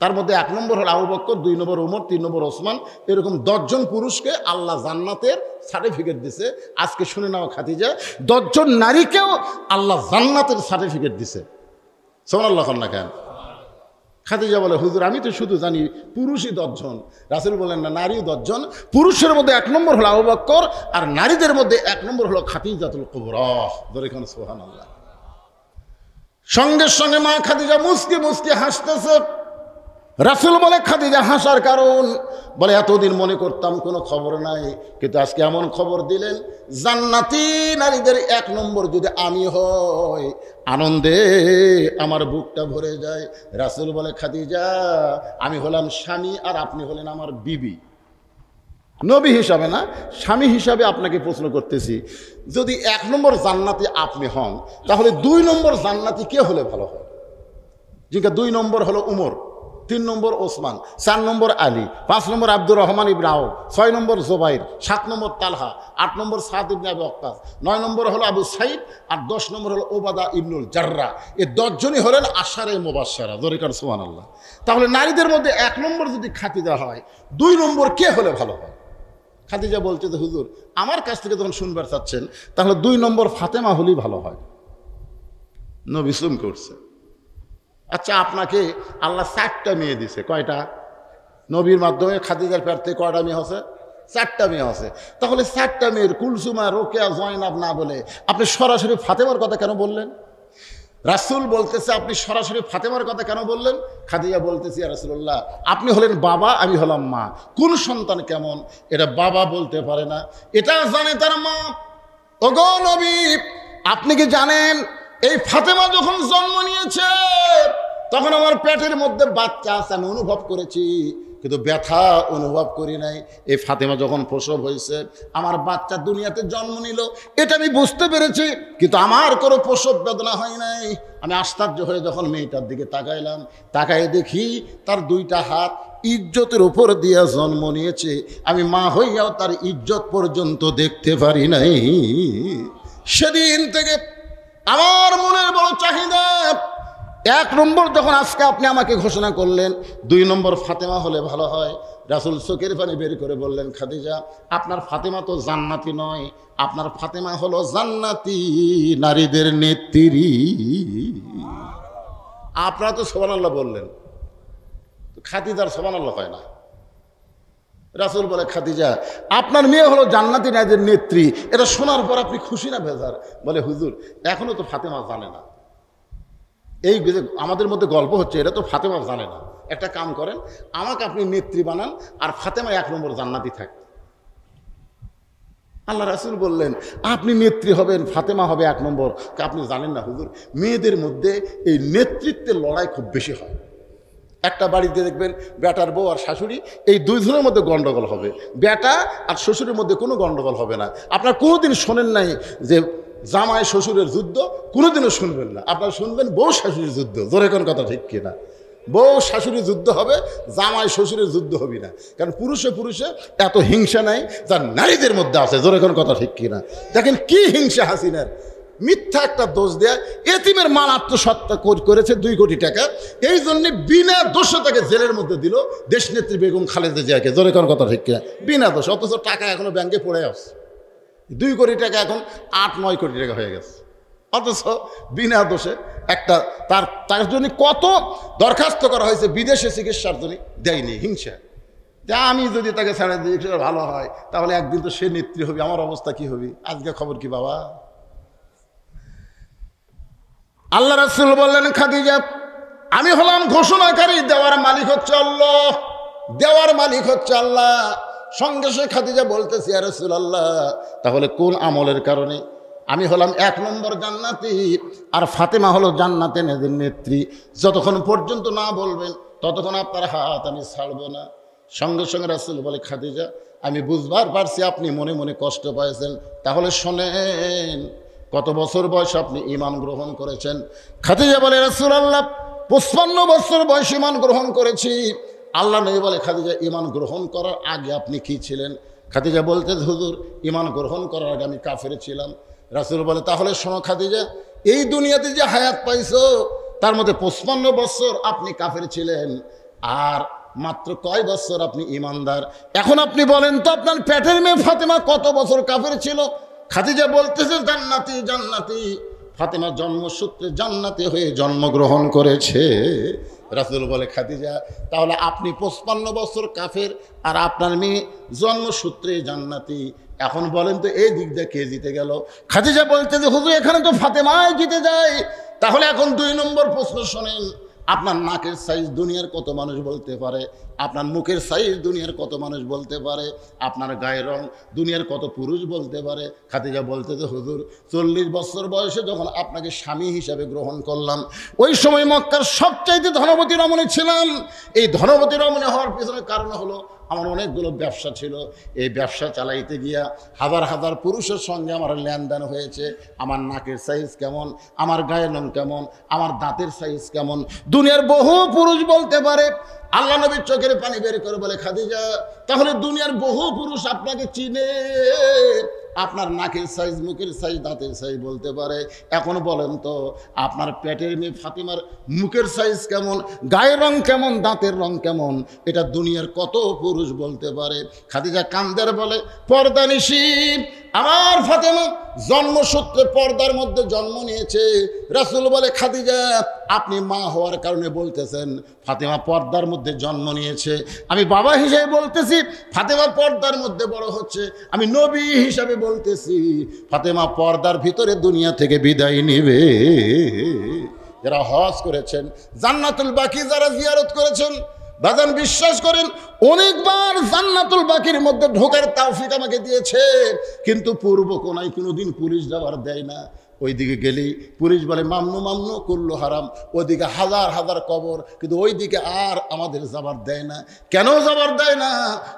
তার মধ্যে 1 নম্বর হল আবু বকর, 2 নম্বর ওমর, 3 নম্বর ওসমান। এরকম 10 জন পুরুষকে আল্লাহ জান্নাতের সার্টিফিকেট দিছে। আজকে শুনে নাও খাদিজা, 10 জন নারীকেও আল্লাহ জান্নাতের সার্টিফিকেট দিছে। সুবহানাল্লাহ না কেন? খাদিজা বলে, হুজুর আমি তো শুধু জানি পুরুষই 10 জন। রাসূল বলেন, না, নারীও 10 জন। পুরুষের মধ্যে 1 নম্বর হলো আবু বকর, আর নারীদের মধ্যে 1 নম্বর হলো খাদিজাতুল কুবরা। দেখুন সুবহানাল্লাহ। সঙ্গে সঙ্গে মা খাদিজা মুস্কি মুস্কি হাসতেছে। রাসূল বলে, খাদিজা হাসার কারণ? বলে, এতদিন মনে করতাম কোনো খবর নাই, কিন্তু আজকে এমন খবর দিলেন, জান্নাতি নারীদের 1 নম্বর যদি আমি হই, আনন্দে আমার বুকটা ভরে যায়। রাসূল বলে, খাদিজা, আমি হলাম স্বামী আর আপনি হলেন আমার বিবি। নবী হিসাবে না, স্বামী হিসাবে আপনাকে প্রশ্ন করতেছি, যদি 1 নম্বর জান্নাতি আপনি হন, তাহলে 2 নম্বর জান্নাতি কে হলে ভালো হয়? জিজ্ঞা 2 নম্বর হলো উমর, 3 নম্বর ওসমান, 4 নম্বর আলী, 5 নম্বর আব্দুর রহমান ইবনে আউফ, 6 নম্বর জুবাইর, 7 নম্বর তালহা, 8 নম্বর সাদ ইবনে আবি ওয়াক্কাস, 9 নম্বর হলো আবু সাইদ, আর 10 নম্বর হলো ওবাদা ইবনুল জাররা। এই 10 জনই হলেন আশারে মুবাশশারা। দরিকার সুবহানাল্লাহ। তাহলে নারীদের মধ্যে 1 নম্বর যদি খাদিজা হয়, 2 নম্বর কে হলে ভালো হয়? খাদিজা বলছে যে, হুজুর আমার কাছ থেকে যখন শুনবার চাচ্ছেন, তাহলে 2 নম্বর ফাতেমা হলেই ভালো হয়। নবী সুম করছে। আচ্ছা, আপনাকে আল্লাহ 4টা মেয়ে দিছে। কয়টা? নবীর মাধ্যমে খাদিজার পেট থেকে কয়টা মেয়ে আছে? 4টা মেয়ে আছে। তাহলে 4টা মেয়ের কুলসুমা, রোকেয়া, জয়নাব না বলে আপনি সরাসরি ফাতেমার কথা কেন বললেন? রাসূল বলতেছে আপনি সরাসরি ফাতেমার কথা কেন বললেন? খাদিজা বলতেছি ইয়া রাসূলুল্লাহ, আপনি হলেন বাবা, আমি হলাম মা, কোন সন্তান কেমন এটা বাবা বলতে পারে না, এটা জানে তার মা। ওগো নবী, আপনি কি জানেন এই ফাতেমা যখন জন্ম নিয়েছে তখন আমার পেটের মধ্যে বাচ্চা আছে, আমি অনুভব করেছি, কিন্তু ব্যথা অনুভব করি নাই। এই ফাতেমা যখন প্রসব হয়েছে, আমার বাচ্চা দুনিয়াতে জন্ম নিল, এটা আমি বুঝতে পেরেছি, কিন্তু আমার কোনো প্রসব বেদনা হয় নাই। আমি আশ্চর্য হয়ে যখন মেয়েটার দিকে তাকাইলাম, তাকায় দেখি তার দুইটা হাত ইজ্জতের উপর দিয়া জন্ম নিয়েছে। আমি মা হইয়াও তার ইজ্জত পর্যন্ত দেখতে পারি নাই। সেদিন থেকে আমার মনের বড় চাহিদা, এক নম্বর যখন আজকে আপনি আমাকে ঘোষণা করলেন, 2 নম্বর ফাতেমা হলে ভালো হয়। রাসূল চোখের পানি বের করে বললেন, খাদিজা আপনার ফাতেমা তো জান্নাতি নয়, আপনার ফাতেমা হলো জান্নাতি নারীদের নেত্রী। আপনারা তো সুবহানাল্লাহ বললেন, খাদিজার সুবহানাল্লাহ হয় না। রাসূল বলে, খাদিজা আপনার মেয়ে হলো জান্নাতি নারীদের নেত্রী, এটা শোনার পর আপনি খুশি না বেজার? বলে, হুজুর এখনো তো ফাতেমা জানে না। এই আমাদের মধ্যে গল্প হচ্ছে, এটা তো ফাতেমা জানে না। একটা কাম করেন, আমাকে আপনি নেত্রী বানান, আর ফাতেমা 1 নম্বর জান্নাতি থাক। আল্লাহ রাসূল বললেন, আপনি নেত্রী হবেন, ফাতেমা হবে 1 নম্বর। আপনি জানেন না হুজুর, মেয়েদের মধ্যে এই নেতৃত্বের লড়াই খুব বেশি হয়। একটা বাড়িতে দেখবেন বেটার বউ আর শাশুড়ি, এই 2 জনের মধ্যে গন্ডগোল হবে, বেটা আর শ্বশুরের মধ্যে কোনো গন্ডগোল হবে না। আপনার কোনোদিন শোনেন নাই যে জামাই শ্বশুরের যুদ্ধ? কোনোদিনও শুনবেন না। আপনারা শুনবেন বউ শাশুড়ির যুদ্ধ। জোরে কোন কথা ঠিক কিনা? বউ শাশুড়ির যুদ্ধ হবে, জামাই শ্বশুরের যুদ্ধ হবে না। কারণ পুরুষে পুরুষে এত হিংসা নাই যা নারীদের মধ্যে আছে। জোরে কোন কথা ঠিক কিনা? দেখেন কি হিংসা হাসিনার। মিথ্যা একটা দোষ দেয়, এতিমের মান আত্মসত্ত্বা করেছে 2 কোটি টাকা, এই জন্য বিনা দোষে তাকে জেলের মধ্যে দিল দেশনেত্রী বেগম খালেদা জিয়াকে। জোরে কোন কথা ঠিক কিনা? বিনা দোষ। অথচ টাকা এখনো ব্যাংকে পড়ে আসছে। 2 কোটি টাকা এখন 8-9 কোটি টাকা হয়ে গেছে, অথচ বিনা দোষে একটা তার জন্য কত দরখাস্ত করা হয়েছে বিদেশে চিকিৎসার জন্য, দেয়নি। হিংসা। আমি যদি তাকে ছেড়ে দিই ভালো হয়, তাহলে একদিন তো সে নেত্রী হবে, আমার অবস্থা কি হবে? আজকে খবর কি বাবা? আল্লাহ রাসূল বললেন, খাদিজা আমি হলাম ঘোষণাকারী, দেওয়ার মালিক হচ্ছে আল্লাহ, দেওয়ার মালিক হচ্ছে আল্লাহ। সঙ্গে সে খাদিজা বলতেছি, ইয়া রাসূলুল্লাহ তাহলে কোন আমলের কারণে আমি হলাম 1 নম্বর জান্নাতি আর ফাতেমা হলো জান্নাতে নেত্রী? যতক্ষণ পর্যন্ত না বলবেন ততক্ষণ আপনার হাত আমি ছাড়ব না। সঙ্গে সঙ্গে রাসূল বলে, খাদিজা আমি বুঝবার পারছি আপনি মনে মনে কষ্ট পাইছেন, তাহলে শোনেন কত বছর বয়সে আপনি ঈমান গ্রহণ করেছেন? খাদিজা বলে, রাসূলুল্লাহ 55 বছর বয়সে ঈমান গ্রহণ করেছি। আল্লাহ নবী বলে, খাদিজা ঈমান গ্রহণ করার আগে আপনি কি ছিলেন? খাদিজা বলতে, হুজুর ঈমান গ্রহণ করার আগে আমি কাফের ছিলাম। রাসূল বলে, তাহলে শোনো খাদিজা, এই দুনিয়াতে যে হায়াত পাইছো তার মধ্যে 55 বছর আপনি কাফের ছিলেন, আর মাত্র কয় বছর আপনি ঈমানদার। এখন আপনি বলেন তো আপনার পেটের মেয়ে ফাতেমা কত বছর কাফের ছিল? খাদিজা বলতেছে, জান্নাতি জান্নাতি। ফাতেমা জন্মসূত্রে জান্নাতি হয়ে জন্মগ্রহণ করেছে। রাসূল বলে, খাদিজা তাহলে আপনি 55 বছর কাফের আর আপনার মেয়ে জন্মসূত্রে জান্নাতি। এখন বলেন তো এই দিক দিয়ে কে জিতে গেল? খাদিজা বলতে যে, হুজুর এখানে তো ফাতেমাই জিতে যায়। তাহলে এখন 2 নম্বর প্রশ্ন শোনেন, আপনার নাকের সাইজ দুনিয়ার কত মানুষ বলতে পারে, আপনার মুখের সাইজ দুনিয়ার কত মানুষ বলতে পারে, আপনার গায়ের রং দুনিয়ার কত পুরুষ বলতে পারে? খাদিজা বলতে যে, হুজুর 40 বছর বয়সে যখন আপনাকে স্বামী হিসাবে গ্রহণ করলাম, ওই সময় মক্কার সবচাইতে ধনবতী রমণী ছিলাম। এই ধনবতী রমণী হওয়ার পিছনে কারণ হলো আমার অনেকগুলো ব্যবসা ছিল। এই ব্যবসা চালাইতে গিয়া হাজার হাজার পুরুষের সঙ্গে আমার লেনদেন হয়েছে। আমার নাকের সাইজ কেমন, আমার গায়ের রং কেমন, আমার দাঁতের সাইজ কেমন, দুনিয়ার বহু পুরুষ বলতে পারে। আল্লাহ নবীর চোখের পানি বের করে বলে, খাদিজা তাহলে দুনিয়ার বহু পুরুষ আপনাকে চিনে, আপনার নাকের সাইজ, মুখের সাইজ, দাঁতের সাইজ বলতে পারে। এখন বলেন তো আপনার পেটের মেয়ে ফাতেমার মুখের সাইজ কেমন, গায়ের রং কেমন, দাঁতের রং কেমন, এটা দুনিয়ার কত পুরুষ বলতে পারে? খাদিজা কান্দের বলে, পর্দানিশী আমার ফাতেমা জন্মসূত্রে পর্দার মধ্যে জন্ম নিয়েছে। রাসূল বলে, খাদিজা আপনি মা হওয়ার কারণে বলতেছেন ফাতেমা পর্দার মধ্যে জন্ম নিয়েছে, আমি বাবা হিসেবে বলতেছি ফাতেমা পর্দার মধ্যে বড় হচ্ছে, আমি নবী হিসাবে বলতেছি ফাতেমা পর্দার ভিতরে দুনিয়া থেকে বিদায় নেবে। যারা হজ করেছেন, জান্নাতুল বাকি যারা জিয়ারত করেছেন, বাজান বিশ্বাস করেন অনেকবার জান্নাতুল বাকির মধ্যে ঢোকার তৌফিক আমাকে দিয়েছে, কিন্তু পূর্ব কোনায় কোনোদিন পুলিশ যাওয়ার দেয় না। ওইদিকে গেলেই পুলিশ বলে মামনু মামনু কুল্লু হারাম, ওইদিকে হাজার হাজার কবর, কিন্তু ওইদিকে আর আমাদের যাবার দেয় না। কেন যাবার দেয় না?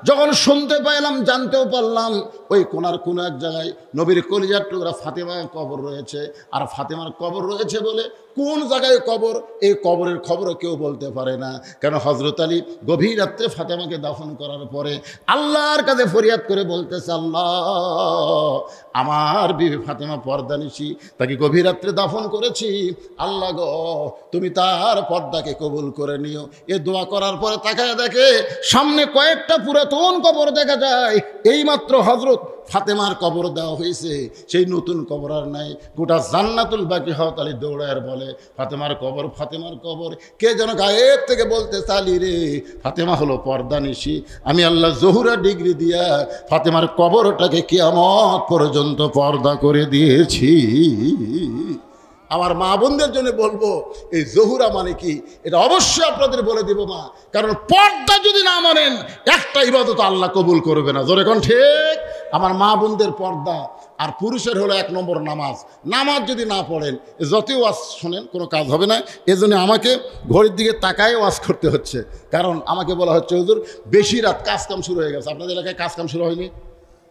যখন শুনতে পাইলাম, জানতেও পারলাম ওই কোনার কোনো এক জায়গায় নবীর কলিজার টুকরা ফাতেমার কবর রয়েছে, আর ফাতেমার কবর রয়েছে বলে কোন জায়গায় কবর, এই কবরের খবরও কেউ বলতে পারে না। কেন হযরত আলী গভীর রাত্রে ফাতেমাকে দাফন করার পরে আল্লাহর কাছে ফরিয়াদ করে বলতেছে, আল্লাহ আমার বিবি ফাতেমা পর্দানিশী, তাকে গভীর রাত্রে দাফন করেছি, আল্লাহ গো তুমি তার পর্দাকে কবুল করে নিও। এ দোয়া করার পরে তাকায় দেখে সামনে কয়েকটা পুরাতন কবর দেখা যায়, এইমাত্র হযরত ফাতেমার কবর দেওয়া হয়েছে, সেই নতুন কবর আর নাই। গোটা জান্নাতুল বাকি হওয়া তালি দৌড়ায় বলে ফাতেমার কবর, ফাতেমার কবর। কে যেন গায়েব থেকে বলতে চালি রে ফাতেমা হলো পর্দানিশী, আমি আল্লাহ জহুরা ডিগ্রি দিয়া ফাতেমার কবরটাকে কিয়ামত পর্যন্ত পর্দা করে দিয়েছি। আমার মা বোনদের জন্য বলবো, এই জহুরা মানে কি এটা অবশ্যই আপনাদের বলে দিব মা, কারণ পর্দা যদি না মানেন একটা ইবাদত আল্লাহ কবুল করবে না। জোরে কোন ঠিক? আমার মা বোনদের পর্দা, আর পুরুষের হলো 1 নম্বর নামাজ। নামাজ যদি না পড়েন যতই ওয়াজ শোনেন কোনো কাজ হবে না। এজন্য আমাকে ঘড়ির দিকে তাকায় ওয়াজ করতে হচ্ছে, কারণ আমাকে বলা হচ্ছে হুজুর বেশি রাত কাজকাম শুরু হয়ে গেছে। আপনাদের এলাকায় কাজকাম শুরু হয়নি?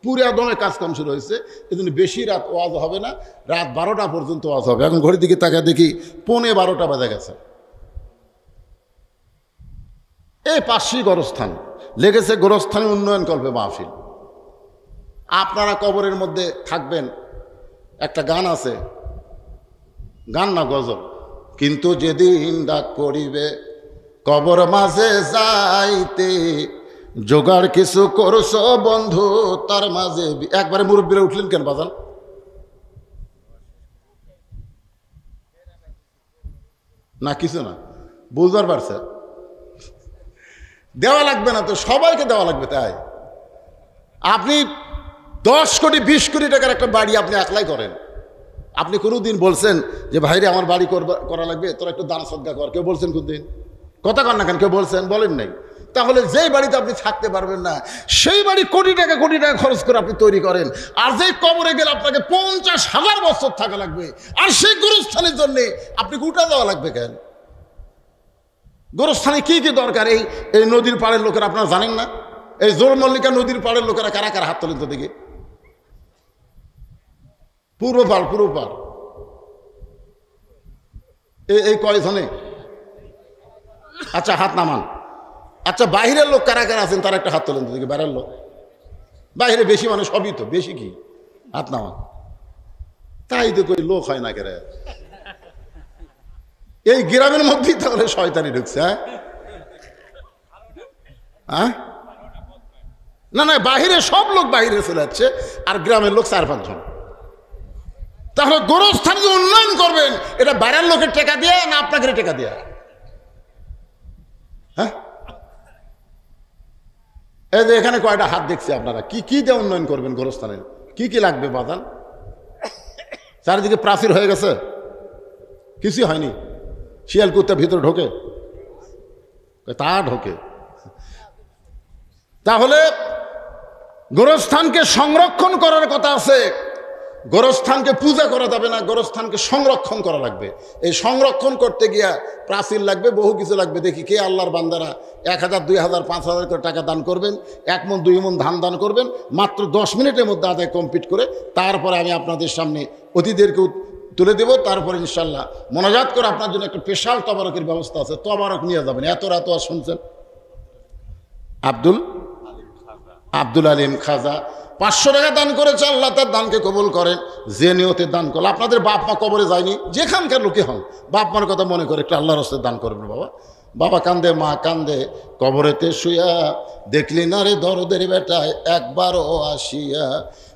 পুরা দমে কাজকাম শুরু হয়েছে, এজন্য বেশি রাত ওয়াজ হবে না, রাত 12টা পর্যন্ত ওয়াজ হবে। এখন ঘড়ির দিকে তাকায় দেখি 12:15 বাজে গেছে। এই পাশেই গোরস্থান লেগেছে, গোরস্থানে উন্নয়ন করবে মাহফিল। আপনারা কবরের মধ্যে থাকবেন, একটা গান আছে, গান না গজল, কিন্তু যেদিন ডাক করিবে কবর মাঝে যাইতে, জোগাড় কিছু করছো বন্ধু তার মাঝে। একবারে মুরব্বীরা উঠলেন কেন বাজান? না কিছু না, বুঝবার পারছে? দেওয়া লাগবে না তো, সবাইকে দেওয়া লাগবে। তাই আপনি 10 কোটি 20 কোটি টাকার একটা বাড়ি আপনি একলাই করেন, আপনি কোনো দিন বলছেন যে ভাইরে আমার বাড়ি করা লাগবে, তোরা একটু দান সদকা কর? কেউ বলছেন কোন দিন? কথা কন না কেন? কেউ বলছেন? বলেন নাই। তাহলে যেই বাড়িতে আপনি থাকতে পারবেন না, সেই বাড়ি কোটি টাকা খরচ করে আপনি তৈরি করেন, আর যেই কবরে গেলে আপনাকে 50,000 বছর থাকা লাগবে, আর সেই গোরস্থানের জন্য আপনি গোটা দেওয়া লাগবে কেন? গোরস্থানে কি কি দরকার? এই নদীর পাড়ের লোকেরা আপনারা জানেন না? এই জোর মল্লিকা নদীর পাড়ের লোকেরা কারা কারা হাত তোলেন তো দেখি? পূর্ব পাড় এই কয়জনে? আচ্ছা হাত নামান। আচ্ছা বাহিরের লোক কারা কারা আছেন তারা একটা হাত তোলেন তো দেখি। বাইরের লোক, বাইরে বেশি মানে সবই তো, বেশি কি? হাত নামান। তাই তো কই লোক হয় না কেন? এই গ্রামের মধ্যেই তাহলে শয়তানি ঢুকছে। হ্যাঁ না না, বাহিরে সব লোক বাহিরে চলে যাচ্ছে, আর গ্রামের লোক 4-5 জন। তাহলে গোরস্থান যে উন্নয়ন করবেন, এটা বাইরের লোকের টাকা দিয়ে না আপনাকে টাকা দিয়ে? হ্যাঁ এই যে এখানে কয়টা হাত দেখছি, আপনারা কি কি দিয়ে উন্নয়ন করবেন গোরস্থানের? কি কি লাগবে বাদান? চারিদিকে প্রাচীর হয়ে গেছে, কিছুই হয়নি। শিয়াল কুত্তা ভিতরে ঢোকে? তা ঢোকে। তাহলে গোরস্থানকে সংরক্ষণ করার কথা আছে। গোরস্থানকে পূজা করা যাবে না, গোরস্থানকে সংরক্ষণ করা লাগবে। এই সংরক্ষণ করতে গিয়া প্রাচীর লাগবে, বহু কিছু লাগবে। দেখি কে আল্লাহর বান্দারা 1000, 2000, 5000 করে টাকা দান করবেন, 1 মণ 2 মণ ধান দান করবেন, মাত্র 10 মিনিটের মধ্যে আদায় কমপ্লিট করে তারপরে আমি আপনাদের সামনে অতিথিদেরকে তুলে দেব। তারপরে ইনশাল্লাহ মোনাজাত করে আপনার জন্য একটা স্পেশাল তবারকের ব্যবস্থা আছে, তবারক নিয়ে যাবেন। এত রাত আর শুনছেন আব্দুল আলিম খাজা 500 টাকা দান করেছে, আল্লাহ তার দানকে কবুল করেন। যে নিয়তে দান করল, আপনাদের বাপ মা কবরে যায়নি, যেখানকার লোকে হন, বাপ মার কথা মনে করে একটু আল্লাহর রাস্তায় দান করবেন। বাবা কান্দে, মা কান্দে, কবরেতে শুয়া, দেখলি না রে দরদের বেটায় একবারও আসিয়া,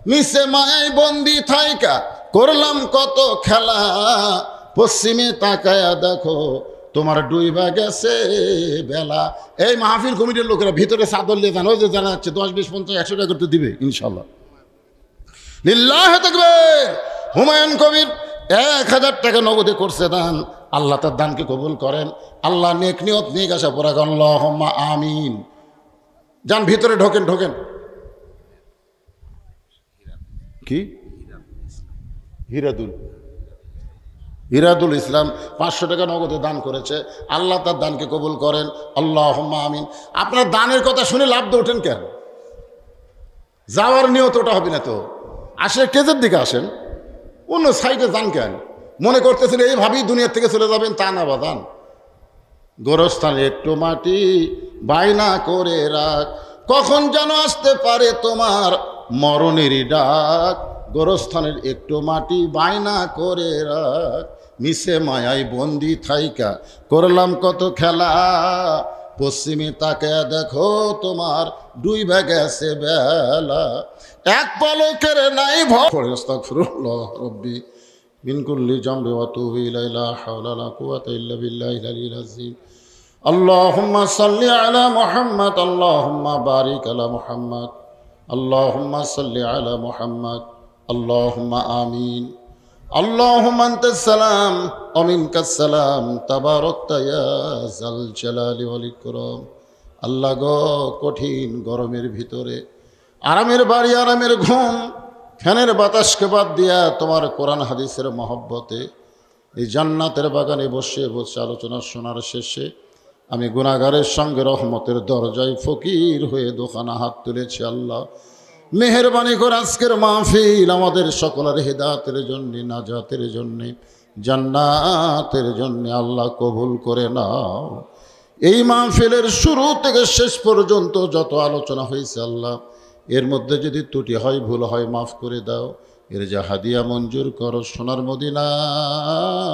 মিশে মায় বন্দি থাইকা করলাম কত খেলা, পশ্চিমে তাকায়া দেখো তোমার ডুইবা গেছে বেলা। এই মাহফিল কমিটির লোকেরা ভিতরে চাদর নিয়ে যান, ওই যে জানা যাচ্ছে 10, 20, 50, 100 টাকা করতে দিবে ইনশাল্লাহ। লিল্লাহ তাকবীর। হুমায়ুন কবির 1000 টাকা নগদে করছে দান, আল্লাহ তার দানকে কবুল করেন। আল্লাহ নেক নিয়ত নিয়ে আসা পড়া আল্লাহুম্মা আমিন। যান ভিতরে ঢোকেন ঢোকেন। কি হিরাদুল ইসলাম 500 টাকা নগদে দান করেছে। আল্লাহ তার দানকে কবুল করেন, আল্লাহুম্মা আমিন। আপনার দানের কথা শুনে লাভ দিয়ে ওঠেন কেন? যাওয়ার নিয়ত ওটা হবে না তো। আসে স্টেজের দিকে আসেন, অন্য সাইডে যান কেন? মনে করতেছেন এইভাবেই দুনিয়ার থেকে চলে যাবেন, তা না বাদান। গোরস্থানে একটু মাটি বায়না করে রাখ, কখন যেন আসতে পারে তোমার মরণেরই ডাক। গোরস্থানের একটু মাটি বায়না করে রাখ, মিশে মায়াই বন্দি থাইকা করলাম কত খেলা। পশ্চিমে তাকে দেখো তোমার ডুইবা গেছে বেলা, এক পলকের নাই ভয়। আস্তাগফিরুল্লাহ রব্বি মিন কুল্লি জামবি ওয়া তুবু ইলাইহি, লা হাওলা ওয়া লা কুওয়াতা ইল্লা বিল্লাহিল আলিয়্যিল আযীম। আল্লাহুম্মা সাল্লি আলা মুহাম্মাদ, আল্লাহুম্মা বারিক আলা মুহাম্মাদ, আল্লাহুম্মা সাল্লি আলা মুহাম্মাদ, আল্লাহুম্মা আমিন। আল্লাহুম্মা আনতাস সালাম ওয়া মিনকাস সালাম, তাবারাকতা ইয়া যাল জালালি ওয়াল ইকরাম। আল্লাহ গো, কঠিন গরমের ভিতরে আরামের বাড়ি, আরামের ঘুম, ফ্যানের বাতাসকে বাদ দিয়া তোমার কোরআন হাদিসের মহব্বতে এই জান্নাতের বাগানে বসে বসে আলোচনা শোনার শেষে আমি গুনাহগারের সঙ্গে রহমতের দরজায় ফকির হয়ে দোকানা হাত তুলেছি। আল্লাহ মেহেরবানি করে আজকের মাহফিল আমাদের সকলের হেদায়েতের জন্য, নাজাতের জন্য, জান্নাতের জন্য আল্লাহ কবুল করে নাও। এই মাহফিলের শুরু থেকে শেষ পর্যন্ত যত আলোচনা হয়েছে আল্লাহ, এর মধ্যে যদি ত্রুটি হয়, ভুল হয়, মাফ করে দাও। এর যে হাদিয়া মঞ্জুর করো সোনার মদিনায়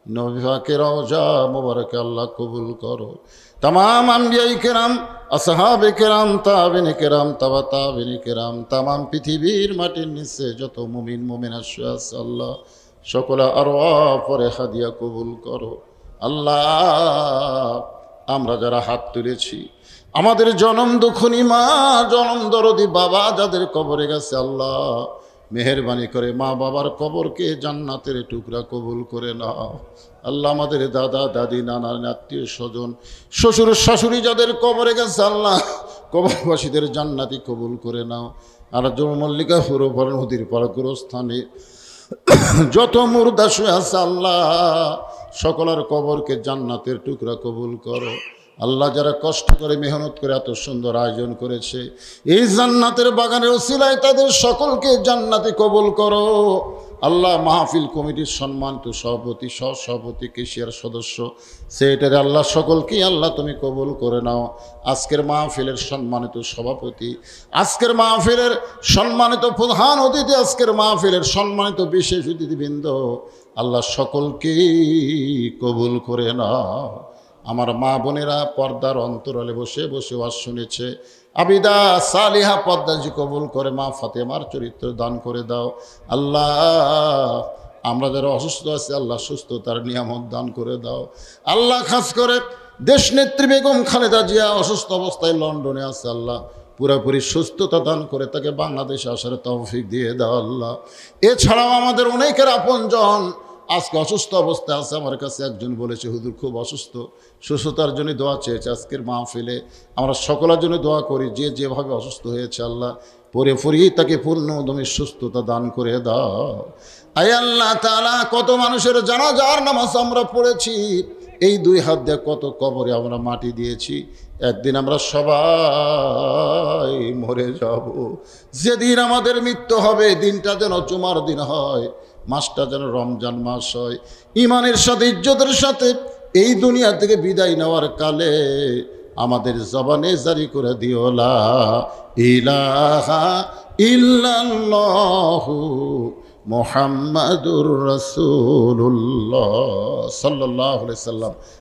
নবী পাকের রওজা মোবারকে আল্লাহ কবুল করো। तमाम আম্বিয়ায়ে কেরাম, আসহাবে কেরাম, তাবেঈন কেরাম, তাবা তাবেঈন কেরাম, तमाम পৃথিবীর মাটির নিচে যত মুমিন মুমিনা শুয়ে আছে আল্লাহ, সকলে আরওয়াহ পরে হাদিয়া কবুল করো। আল্লাহ আমরা যারা হাত তুলেছি, আমাদের জনম দুঃখনী মা, জনম দরদি বাবা যাদের কবরে গেছে আল্লাহ, মেহেরবানি করে মা বাবার কবরকে জান্নাতের টুকরা কবুল করে নাও। আল্লাহ আমাদের দাদা দাদি, নানা, আত্মীয় স্বজন, শ্বশুর শাশুড়ি যাদের কবরে গেছে আল্লাহ, কবরবাসীদের জান্নাতি কবুল করে নাও। আর মল্লিকা হুরুপাল নদীর পাড় গোরস্থানে যত মুর্দা শুয়ে আছে আল্লাহ, সকলের কবরকে জান্নাতের টুকরা কবুল করো। আল্লাহ যারা কষ্ট করে মেহনত করে এত সুন্দর আয়োজন করেছে এই জান্নাতের বাগানের ওসিলায়, তাদের সকলকে জান্নাতে কবুল করো। আল্লাহ মাহফিল কমিটির সম্মানিত সভাপতি, সহসভাপতি, কেশিয়ার সদস্য, সেক্রেটারি আল্লাহ সকলকেই আল্লাহ তুমি কবুল করে নাও। আজকের মাহফিলের সম্মানিত সভাপতি, আজকের মাহফিলের সম্মানিত প্রধান অতিথি, আজকের মাহফিলের সম্মানিত বিশেষ অতিথিবৃন্দ, আল্লাহ সকলকেই কবুল করে নাও। আমার মা বোনেরা পর্দার অন্তরালে বসে বসে ওয়াজ শুনেছে, আবিদা সালিহা পর্দাজি কবুল করে, মা ফাতেমার চরিত্র দান করে দাও। আল্লাহ আমরা যারা অসুস্থ আছি আল্লাহ সুস্থতার নিয়ামত দান করে দাও। আল্লাহ খাস করে দেশ নেত্রী বেগম খালেদা জিয়া অসুস্থ অবস্থায় লন্ডনে আছে আল্লাহ, পুরোপুরি সুস্থতা দান করে তাকে বাংলাদেশে আসার তৌফিক দিয়ে দাও আল্লাহ। এছাড়াও আমাদের অনেকের আপনজন আজকে অসুস্থ অবস্থায় আছে। আমার কাছে একজন বলেছে, হুজুর খুব অসুস্থ, সুস্থতার জন্য দোয়া চেয়েছে। আজকের মাহফিলে আমরা সকলের জন্য দোয়া করি, যে যেভাবে অসুস্থ হয়েছে আল্লাহ পুরোপুরি তাকে পূর্ণদমে সুস্থতা দান করে দাও। আয় আল্লাহ তাআলা, কত মানুষের জানাজার নামাজ আমরা পড়েছি, এই দুই হাত দিয়ে কত কবরে আমরা মাটি দিয়েছি। একদিন আমরা সবাই মরে যাব। যেদিন আমাদের মৃত্যু হবে, দিনটা যেন জুমার দিন হয়, মাসটা যেন রমজান মাস হয়। ইমানের সাথে, ইজ্জতের সাথে এই দুনিয়া থেকে বিদায় নেওয়ার কালে আমাদের জবানে জারি করে দিও লা ইলাহা ইল্লাল্লাহু মুহাম্মাদুর রাসূলুল্লাহ সাল্লাল্লাহু আলাইহি সাল্লাম।